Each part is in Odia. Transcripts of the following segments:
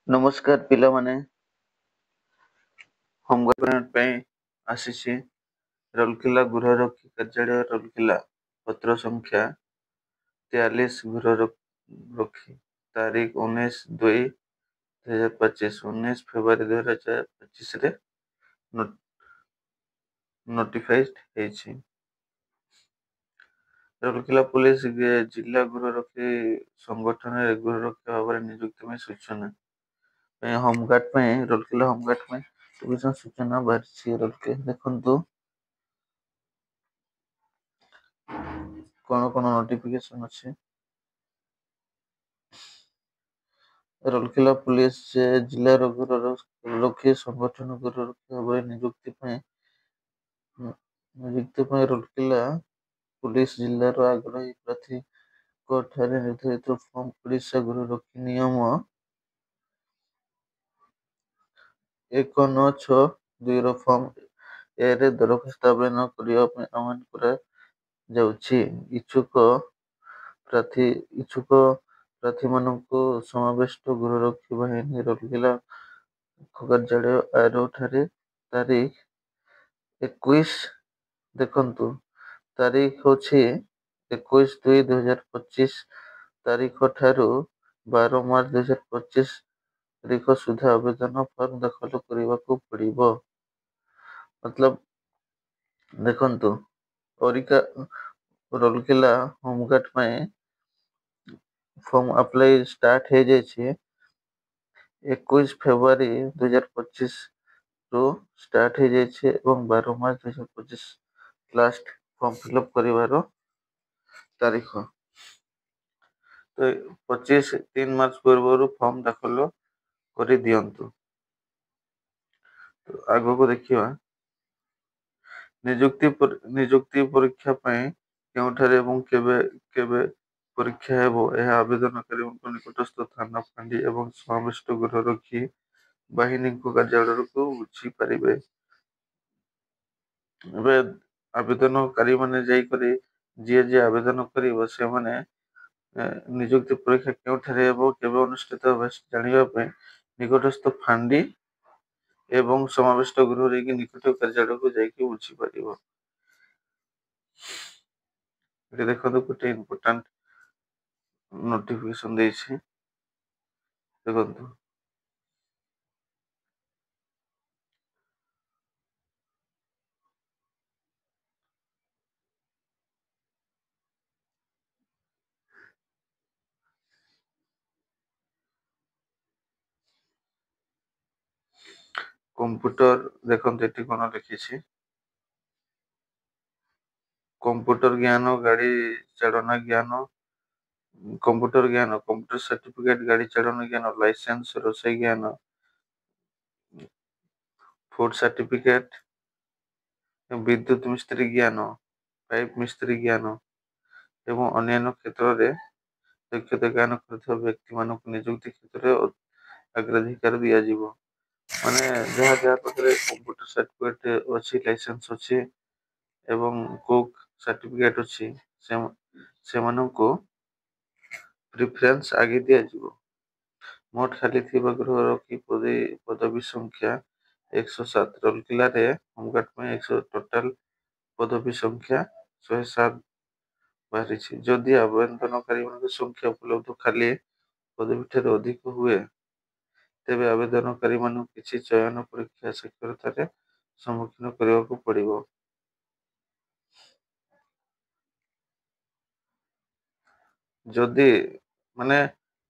ନମସ୍କାର ପିଲାମାନେ, ହୋମଗାର୍ଡ ପାଇଁ ଆସିଛି। ରାଉରକେଲା ଗୃହରକ୍ଷୀ କାର୍ଯ୍ୟାଳୟ, ରାଉରକେଲା, ପତ୍ର ସଂଖ୍ୟା 43, ଗୃହରକ୍ଷୀ, ତାରିଖ 19/2/2025, 19 ଫେବୃଆରୀ 2025ରେ ନୋଟିଫାଇଡ୍ ହେଇଛି। ରାଉରକେଲା ପୁଲିସ ଜିଲ୍ଲା ଗୃହରକ୍ଷୀ ସଂଗଠନରେ ଗୃହରକ୍ଷୀ ଭାବରେ ନିଯୁକ୍ତି ପାଇଁ ସୂଚନା ପାଇଁ ହୋମଗାର୍ଡ ପାଇଁ ରାଉରକେଲା ହୋମଗାର୍ଡ ପାଇଁ ସୂଚନା ବାହାରିଛି। ରାଉରକେଲା ଦେଖନ୍ତୁ କଣ କଣ ନୋଟିଫିକେସନ ଅଛି। ରାଉରକେଲା ପୁଲିସ ଜିଲ୍ଲାର ଗୃହରକ୍ଷୀ ସଂଗଠନ ଗୃହରକ୍ଷୀ ଭାବରେ ନିଯୁକ୍ତି ପାଇଁ ରାଉରକେଲା ପୁଲିସ ଜିଲ୍ଲାର ଆଗ୍ରହୀ ପ୍ରାର୍ଥୀଙ୍କ ଠାରେ ନିର୍ଦ୍ଧାରିତ ଫର୍ମ ଓଡ଼ିଶା ଗୃହରକ୍ଷୀ ନିୟମ 1962 ଫର୍ମ ଏରେ ଦରଖାସ୍ତ ଆବେଦନ କରିବା ପାଇଁ ଆହ୍ୱାନ କରାଯାଉଛି। ଇଚ୍ଛୁକ ପ୍ରାର୍ଥୀମାନଙ୍କୁ ସମାବେଷ୍ଟ ଗୃହରକ୍ଷୀ ବାହିନୀ ରାଉରକେଲା କାର୍ଯ୍ୟାଳୟ ଠାରେ ତାରିଖ 21 ଦେଖନ୍ତୁ ତାରିଖ ହେଉଛି 21/2/2025 ତାରିଖ ଠାରୁ 12 ମାର୍ଚ୍ଚ 2025 ତାରିଖ ସୁଦ୍ଧା ଆବେଦନ ଫର୍ମ ଦାଖଲ କରିବାକୁ ପଡ଼ିବ। ଦେଖନ୍ତୁ ରାଉରକେଲା ହୋମଗାର୍ଡ ପାଇଁ ଫର୍ମ ଆପ୍ଲାଏ ଷ୍ଟାର୍ଟ ହେଇଯାଇଛି 21 ଫେବୃଆରୀ 2025 ରୁ ଷ୍ଟାର୍ଟ ହେଇଯାଇଛି ଏବଂ 12 ମାର୍ଚ୍ଚ 2025 ଲାଷ୍ଟ ଫର୍ମ ଫିଲଅପ୍ କରିବାର ତାରିଖ। ତ 3 ମାର୍ଚ୍ଚ ପୂର୍ବରୁ ଫର୍ମ ଦାଖଲ କରିଦିଅନ୍ତୁ। ଆଗକୁ ଦେଖିବା ନିଯୁକ୍ତି ପରୀକ୍ଷା ପାଇଁ କେଉଁଠାରେ ଏବଂ କେବେ ପରୀକ୍ଷା ହେବ, ଏହା ଆବେଦନକାରୀଙ୍କ ନିକଟସ୍ଥ ଥାନା, ଫାଣ୍ଡି ଏବଂ ସମାବେଷ୍ଟ ଗୃହରକ୍ଷୀ ବାହିନୀଙ୍କ କାର୍ଯ୍ୟାଳୟକୁ ବୁଝିପାରିବେ। ଏବେ ଆବେଦନକାରୀମାନେ ଯାଇକରି ଯିଏ ଆବେଦନ କରିବ ସେମାନେ ନିଯୁକ୍ତି ପରୀକ୍ଷା କେଉଁଠାରେ ହେବ, କେବେ ଅନୁଷ୍ଠିତ ହେବ ଜାଣିବା ପାଇଁ ନିକଟସ୍ଥ ଫାଣ୍ଡି ଏବଂ ସମାବେଷ୍ଟ ଗୃହରକ୍ଷୀ ନିକଟ କାର୍ଯ୍ୟାଳୟକୁ ଯାଇକି ବୁଝିପାରିବ। ଏଠି ଦେଖନ୍ତୁ ଗୋଟେ ଇମ୍ପୋର୍ଟାଣ୍ଟ ନୋଟିଫିକେସନ ଦେଇଛି, ଦେଖନ୍ତୁ କମ୍ପ୍ୟୁଟର, ଦେଖନ୍ତୁ ଏଠି କଣ ଲେଖିଛି, କମ୍ପ୍ୟୁଟର ଜ୍ଞାନ, ଗାଡ଼ି ଚାଳନା ଜ୍ଞାନ, କମ୍ପ୍ୟୁଟର ଜ୍ଞାନ, କମ୍ପ୍ୟୁଟର ସାର୍ଟିଫିକେଟ, ଗାଡ଼ି ଚାଳନା ଜ୍ଞାନ, ଲାଇସେନ୍ସ, ରୋଷେଇ ଜ୍ଞାନ, ଫୁଡ ସାର୍ଟିଫିକେଟ, ବିଦ୍ୟୁତ ମିସ୍ତ୍ରୀ ଜ୍ଞାନ, ପାଇପ ମିସ୍ତ୍ରୀ ଜ୍ଞାନ ଏବଂ ଅନ୍ୟାନ୍ୟ କ୍ଷେତ୍ରରେ ଦକ୍ଷତା ଜ୍ଞାନ କରୁଥିବା ବ୍ୟକ୍ତିମାନଙ୍କୁ ନିଯୁକ୍ତି କ୍ଷେତ୍ରରେ ଅଗ୍ରାଧିକାର ଦିଆଯିବ। ମାନେ ଯାହା ପାଖରେ କମ୍ପ୍ୟୁଟର ସାର୍ଟିଫିକେଟ ଅଛି, ଲାଇସେନ୍ସ ଅଛି ଏବଂ କୁକ୍ ସାର୍ଟିଫିକେଟ ଅଛି, ସେମାନଙ୍କୁ ପ୍ରିଫରେନ୍ସ ଆଗେ ଦିଆଯିବ। ମୋଟ ଖାଲି ଥିବା ଗୃହରକ୍ଷୀ ପଦବୀ ସଂଖ୍ୟା 107। ରାଉରକେଲାରେ ହୋମଗାର୍ଡ ପାଇଁ ଟୋଟାଲ ପଦବୀ ସଂଖ୍ୟା 107 ବାହାରିଛି। ଯଦି ଆବେଦନକାରୀମାନଙ୍କ ସଂଖ୍ୟା ଉପଲବ୍ଧ ଖାଲି ପଦବୀ ଠାରୁ ଅଧିକ ହୁଏ, ତେବେ ଆବେଦନକାରୀମାନଙ୍କୁ କିଛି ଚୟନ ପରୀକ୍ଷା ସାକ୍ଷରତାରେ ସମ୍ମୁଖୀନ କରିବାକୁ ପଡ଼ିବ। ଯଦି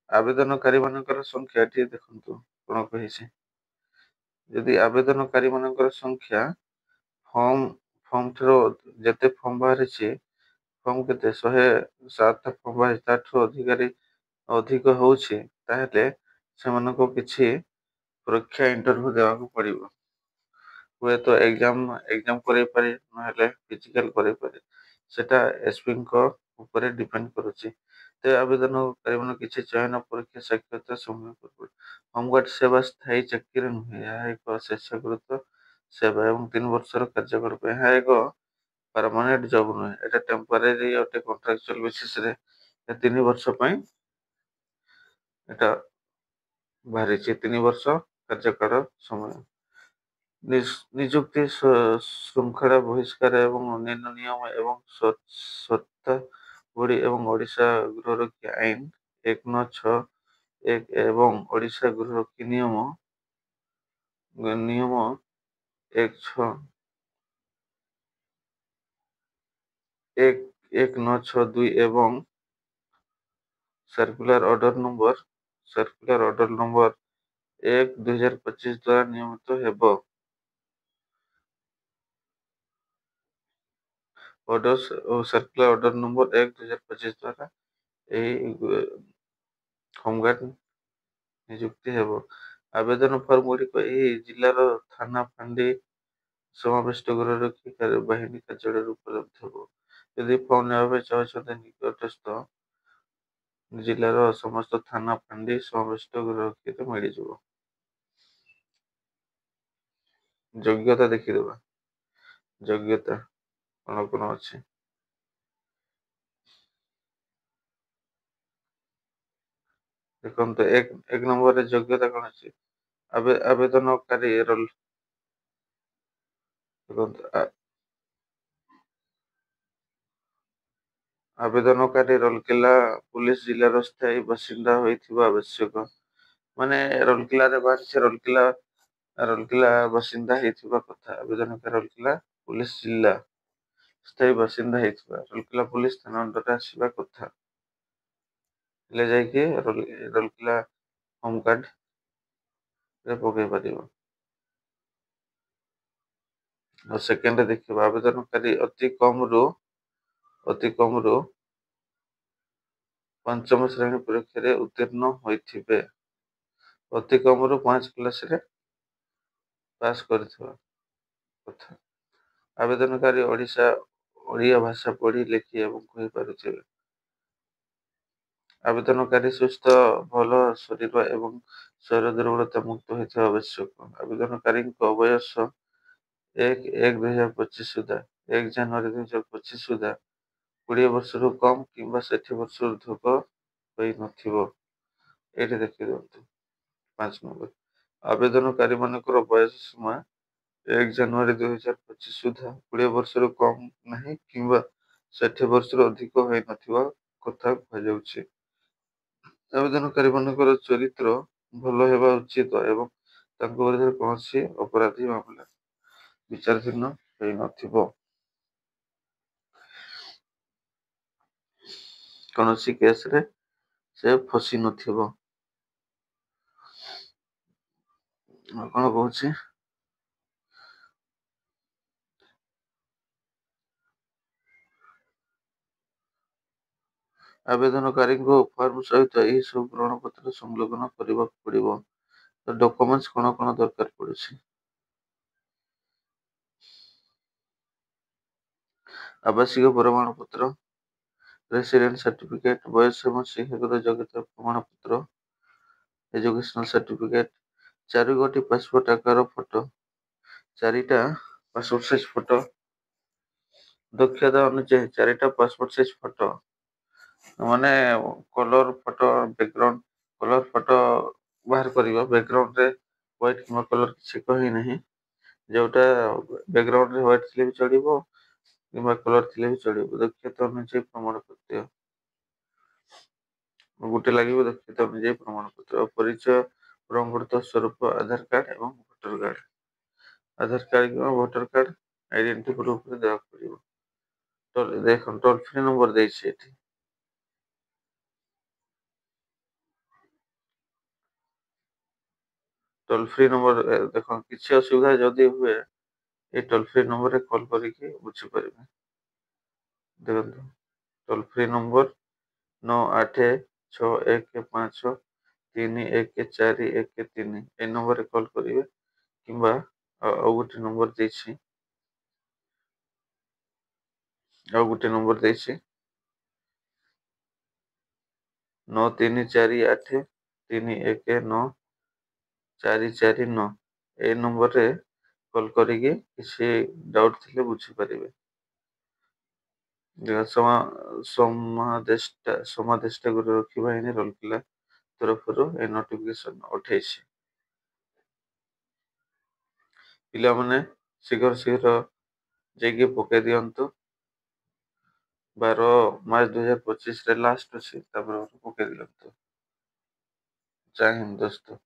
ଆବେଦନକାରୀ ମାନଙ୍କର ସଂଖ୍ୟା ଏଠି ଦେଖନ୍ତୁ କଣ କହିଛି, ଯଦି ଆବେଦନକାରୀ ମାନଙ୍କର ସଂଖ୍ୟା ଫର୍ମ ଠାରୁ ଯେତେ ଫର୍ମ ବାହାରିଛି, ଫର୍ମ କେତେ 107 ଫର୍ମ ବାହାରିଛି, ତାଠାରୁ ଅଧିକ ହଉଛି, ତାହେଲେ ସେମାନଙ୍କୁ କିଛି ପରୀକ୍ଷା ଇଣ୍ଟରଭ୍ୟୁ ଦେବାକୁ ପଡ଼ିବ। ହୁଏତ ଏକ୍ଜାମ କରେଇପାରେ, ନହେଲେ ଫିଜିକାଲ କରେଇପାରେ, ସେଟା ଏସପିଙ୍କ ଉପରେ ଡିପେଣ୍ଡ କରୁଛି। ତେବେ ଆବେଦନକାରୀମାନେ କିଛି ଚୟନ ପରୀକ୍ଷା ସାକ୍ଷରତା ସମ୍ମୁଖୀନ କରିବେ। ହୋମଗାର୍ଡ ସେବା ସ୍ଥାୟୀ ଚାକିରି ନୁହେଁ, ଏହା ଏକ ସ୍ୱେଚ୍ଛାକୃତ ସେବା ଏବଂ 3 ବର୍ଷର କାର୍ଯ୍ୟକାଳ ପାଇଁ। ଏହା ଏକ ପରମାନେଣ୍ଟ ଜବ ନୁହେଁ, ଏଟା ଟେମ୍ପୋରାରୀ ଗୋଟେ କଣ୍ଟ୍ରାକ୍ଚୁଆଲ ବେସିସରେ 3 ବର୍ଷ ପାଇଁ ଏଟା ବାହାରିଛି 3 ବର୍ଷ କାର୍ଯ୍ୟକାଳ ସମୟ। ନିଯୁକ୍ତି ଶୃଙ୍ଖଳା ବହିଷ୍କାର ଏବଂ ଅନ୍ୟାନ୍ୟ ନିୟମ ଏବଂ ସର୍ତ୍ତାବଳୀ ଏବଂ ଓଡ଼ିଶା ଗୃହରକ୍ଷୀ ଆଇନ 1961 ଏବଂ ଓଡ଼ିଶା ଗୃହରକ୍ଷୀ ନିୟମ 1962 ଏବଂ ସାର୍କୁଲାର ଅର୍ଡର ନମ୍ବର 1/2025 ଦ୍ୱାରା ନିୟମିତ ହେବ। ସାର୍କୁଲାର ଅର୍ଡର ନମ୍ବର 1/2025 ଦ୍ୱାରା ଏହି ହୋମଗାର୍ଡ ନିଯୁକ୍ତି ହେବ। ଆବେଦନ ଫର୍ମ ଗୁଡ଼ିକ ଏହି ଜିଲ୍ଲାର ଥାନା ଫାଣ୍ଡି ସମାବିଷ୍ଟ ଗୃହରକ୍ଷୀ ବାହିନୀ କାର୍ଯ୍ୟାଳୟରେ ଉପଲବ୍ଧ ହେବ। ଯଦି ଫର୍ମ ନେବା ପାଇଁ ଚାହୁଁଛନ୍ତି ନିକଟସ୍ଥ ଜିଲ୍ଲାର ସମସ୍ତ ଥାନା ଫାଣ୍ଡି ସମାବିଷ୍ଟ ଗୃହରକ୍ଷୀରେ ମିଳିଯିବ। ଯୋଗ୍ୟତା ଦେଖିଦେବା। ଯୋଗ୍ୟତା କଣ ଅଛି। ଦେଖନ୍ତୁ ଏକ ନମ୍ବରରେ ଯୋଗ୍ୟତା କଣ ଅଛି। ଆବେଦନକାରୀ ରୋଲ ଦେଖନ୍ତୁ ଆବେଦନକାରୀ ରାଉରକେଲା ପୁଲିସ ଜିଲ୍ଲାର ସ୍ଥାୟୀ ବାସିନ୍ଦା ହୋଇଥିବା ଆବଶ୍ୟକ। ମାନେ ରାଉରକେଲାରେ ବାହାରିଛି ରାଉରକେଲା ବାସିନ୍ଦା ହେଇଥିବା କଥା। ଆବେଦନକାରୀ ରାଉରକେଲା ପୁଲିସ ଜିଲ୍ଲା ସ୍ଥାୟୀ ବାସିନ୍ଦା ହେଇଥିବା ରାଉରକେଲା ପୁଲିସ ଥାନା ଅଣ୍ଡରରେ ଆସିବା କଥା। ହେଲେ ଯାଇକି ରାଉରକେଲା ହୋମଗାର୍ଡରେ ପକେଇ ପାରିବ। ଆଉ ସେକେଣ୍ଡରେ ଦେଖିବା ଆବେଦନକାରୀ ଅତି କମରୁ 5ମ ଶ୍ରେଣୀ ପରୀକ୍ଷାରେ ଉତ୍ତୀର୍ଣ୍ଣ ହୋଇଥିବେ। ଅତି କମରୁ 5 କ୍ଲାସରେ ପାସ୍ କରିଥିବା କଥା। ଆବେଦନକାରୀ ଓଡ଼ିଆ ଭାଷା ପଢ଼ି ଲେଖି ଏବଂ କହିପାରୁଥିବେ। ଆବେଦନକାରୀ ସୁସ୍ଥ ଭଲ ଶରୀର ଏବଂ ଶରୀର ଦୁର୍ବଳତା ମୁକ୍ତ ହୋଇଥିବା ଆବଶ୍ୟକ। ଆବେଦନକାରୀଙ୍କ ବୟସ 1/1/2025 ସୁଦ୍ଧା 1 ଜାନୁଆରୀ 2025 ସୁଦ୍ଧା 20 ବର୍ଷରୁ କମ୍ କିମ୍ବା 60 ବର୍ଷରୁ ଅଧିକ ହୋଇନଥିବ। ଏଇଠି ଦେଖିଦିଅନ୍ତୁ 5 ନମ୍ବର। ଆବେଦନକାରୀ ମାନଙ୍କର ବୟସ ସୀମା 1 ଜାନୁଆରୀ 2025 ସୁଦ୍ଧା 20 ବର୍ଷରୁ କମ୍ ନାହିଁ କିମ୍ବା 60 ବର୍ଷରୁ ଅଧିକ ହୋଇନଥିବା କଥା କୁହାଯାଉଛି। ଆବେଦନକାରୀ ମାନଙ୍କର ଚରିତ୍ର ଭଲ ହେବା ଉଚିତ ଏବଂ ତାଙ୍କ ବିରୁଦ୍ଧରେ କୌଣସି ଅପରାଧୀ ମାମଲା ବିଚାରାଧୀନ ହୋଇନଥିବ। କୌଣସି କେସରେ ସେ ଫସି ନଥିବ। କଣ କହୁଛି। ଆବେଦନକାରୀଙ୍କୁ ଫର୍ମ ସହିତ ଏହି ସବୁ ପ୍ରମାଣପତ୍ର ସଂଲଗ୍ନ କରିବାକୁ ପଡ଼ିବ। ତ ଡକୁମେଣ୍ଟସ କଣ ଦରକାର ପଡୁଛି। ଆବାସିକ ପ୍ରମାଣପତ୍ର, ରେସିଡେଣ୍ଟ ସାର୍ଟିଫିକେଟ, ବୟସ ଏବଂ ଶିକ୍ଷାଗତ ଯୋଗ୍ୟତା ପ୍ରମାଣପତ୍ର, ଏଜୁକେସନାଲ ସାର୍ଟିଫିକେଟ, 4 ଗୋଟି ପାସପୋର୍ଟ ଆକାର ଫଟୋ, 4ଟା ପାସପୋର୍ଟ ସାଇଜ ଫଟୋ, ଦକ୍ଷତା ଅନୁଯାୟୀ 4ଟା ପାସପୋର୍ଟ ସାଇଜ ଫଟୋ, ମାନେ colour photo, background colour photo ବାହାର କରିବ। ବ୍ୟାକଗ୍ରାଉଣ୍ଡରେ ହ୍ୱାଇଟ କିମ୍ବା କଲର କିଛି କହିନାହିଁ। ଯୋଉଟା ବ୍ୟାକଗ୍ରାଉଣ୍ଡରେ ହ୍ୱାଇଟ ଥିଲେ ବି ଚଳିବ କିମ୍ବା କଲର ଥିଲେ ବି ଚଳିବ। ଦକ୍ଷତା ଅନୁଯାୟୀ ପ୍ରମାଣପତ୍ର ଗୋଟେ ଲାଗିବ। ଦକ୍ଷତା ଅନୁଯାୟୀ ପ୍ରମାଣପତ୍ର, ପରିଚୟ ପ୍ରମାଣପତ୍ର ସ୍ୱରୂପ ଆଧାର କାର୍ଡ ଏବଂ ଭୋଟର କାର୍ଡ। ଆଧାର କାର୍ଡ କିମ୍ବା ଭୋଟର କାର୍ଡ ଆଇଡେଣ୍ଟି ପ୍ରୁଫରେ ଦେବାକୁ ପଡିବ। ଦେଖନ୍ତୁ ଟୋଲ ଫ୍ରି ନମ୍ବର ଦେଇଛି ଏଠି। ଟୋଲ ଫ୍ରି ନମ୍ବର ଦେଖ କିଛି ଅସୁବିଧା ଯଦି ହୁଏ ଏଇ ଟୋଲ ଫ୍ରି ନମ୍ବରରେ କଲ୍ କରିକି ବୁଝିପାରିବେ। ଦେଖନ୍ତୁ ଟୋଲ ଫ୍ରି ନମ୍ବର 9861531413। ଏ ନମ୍ବରରେ କଲ୍ କରିବେ କିମ୍ବା ଆଉ ଗୋଟେ ନମ୍ବର ଦେଇଛି 9348319449। ଏଇ ନମ୍ବରରେ କଲ୍ କରିକି କିଛି ଡାଉଟ୍ ଥିଲେ ବୁଝିପାରିବେ। ସମାଦେଷ୍ଟା ଗୃହରକ୍ଷୀ ବାହିନୀ ରାଉରକେଲା ତରଫରୁ ଏ ନୋଟିଫିକେସନ୍ ଉଠେଇଛି। ପିଲାମାନେ ଶୀଘ୍ର ଯାଇକି ପକେଇ ଦିଅନ୍ତୁ। 12 ମାର୍ଚ୍ଚ 2025 ଲାଷ୍ଟ ଅଛି, ତାପରେ ପକେଇ ଦିଅନ୍ତୁ। ଜୟ ହିନ୍ଦ ଦୋସ୍ତ।